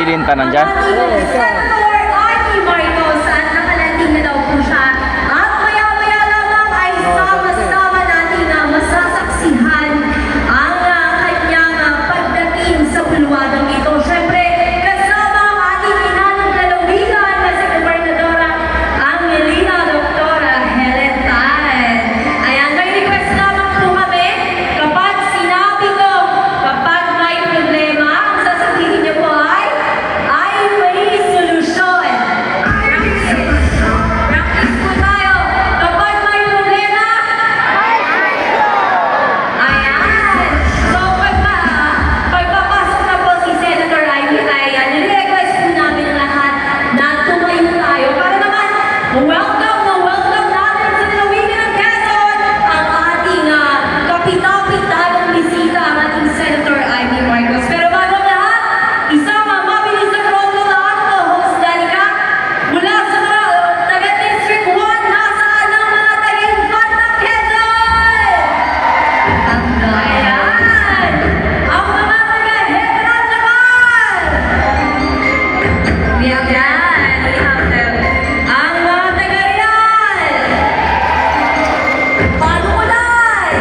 Marilyn pa nandyan? Oo, siya. Senator Amy Marcos at nakalanding na daw po siya. At maya-maya lamang ay sama-sama natin na masasaksihan ang kanyang pagdating sa bulwadang ito. Siyempre, kasama ang ating inanong lalawigan na si Gobernadora Angelina Doctora Helen Tan. Ayan, may request lamang po kami kapag sinabi ko, kapag may problema, ang sasabihin niyo po ay may solusyon. Practice po tayo. Kapag may problema, ayan. So, pagpapasok na po si Senator Amy, nire-request po namin ang lahat na tumayo tayo para naman welcome natin sa lalawigan ng Quezon ang ating kapitang-pitang bisita, ang ating Senator Amy Marcos. Pero bago ang lahat, isang mabilis na protocol ko, Host Danica, mula sa mga taga-District 1, nasaan ang mga taga-Infanta Quezon? Ayan! Ang mga taga-Hetran naman! We have them. Ang mga taga-Real! Panukulay!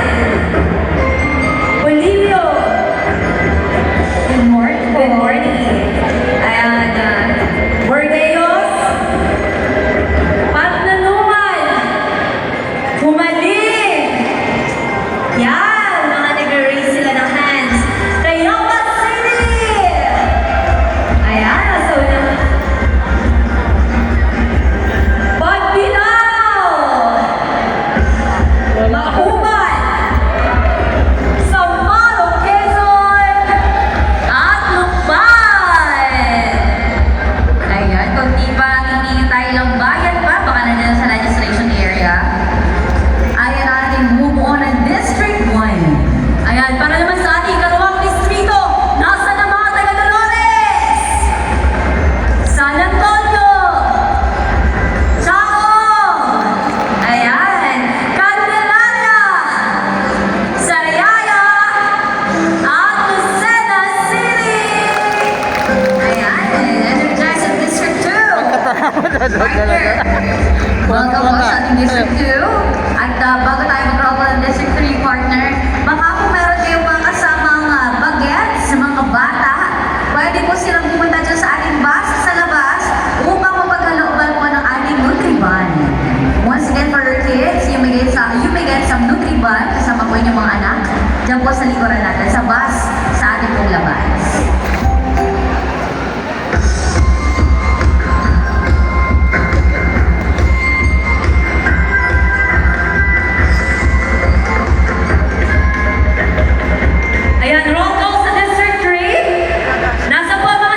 Olivio! Good morning. Good morning. Ayan, Bordeos, Patnanuman, Humaling. Yan, mga nag-raise sila ng hands. Tayabas City. Ayan, nasa una. Pagbinaw. Mahuman. Sampalo, Quezon. At Lukban! Ayan, kung di pa hinihintay lang bayan pa, baka nandiyan sa registration area. Ayan natin move on ang District 1. Ayan, para naman sa ating karuwang distrito, nasa na mga taga-Dolores? San Antonio! Chaong! Ayan, Candelaria! Sariaya! At Lucena City! Ayan, energize ang District 2. Partner, welcome po sa ating District 2. At bago tayo mag-roll ng District 3, partner, baka po meron kayong mga kasamang bagets sa mga bata. Pwede po silang pumunta dyan sa ating bus sa labas upang mapagkalooban po ng ating Nutriban. Once again, for your kids, you may get some Nutriban kasama po inyong mga anak. Diyan po sa likuran natin, sa bus, sa ating pong labas. Ayan, roll call sa District 3. Nasa po ang mga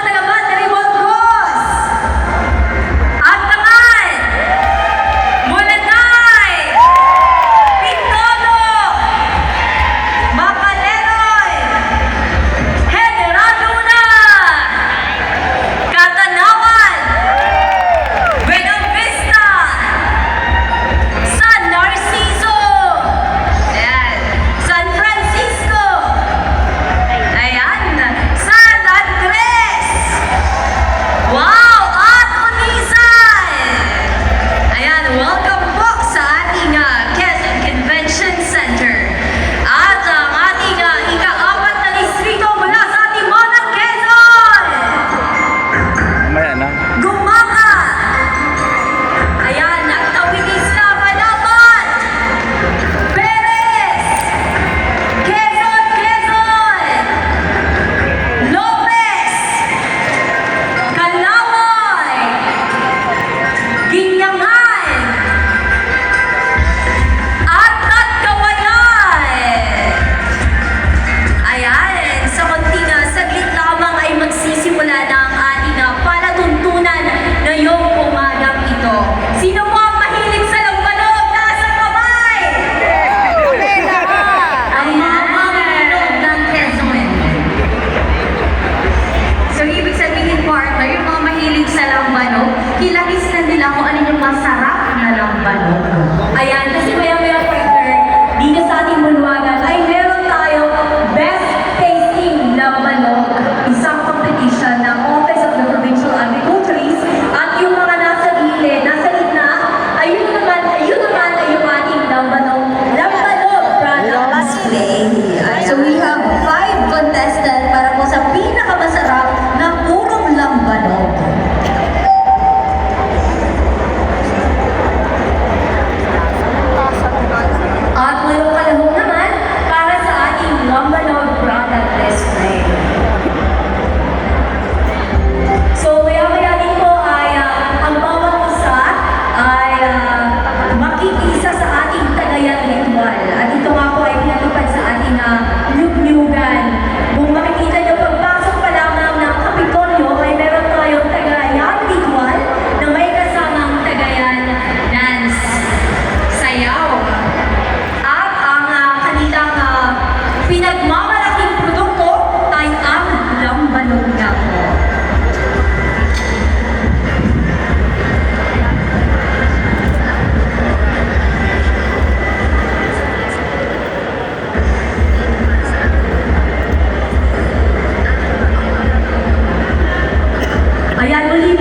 Ayan, muli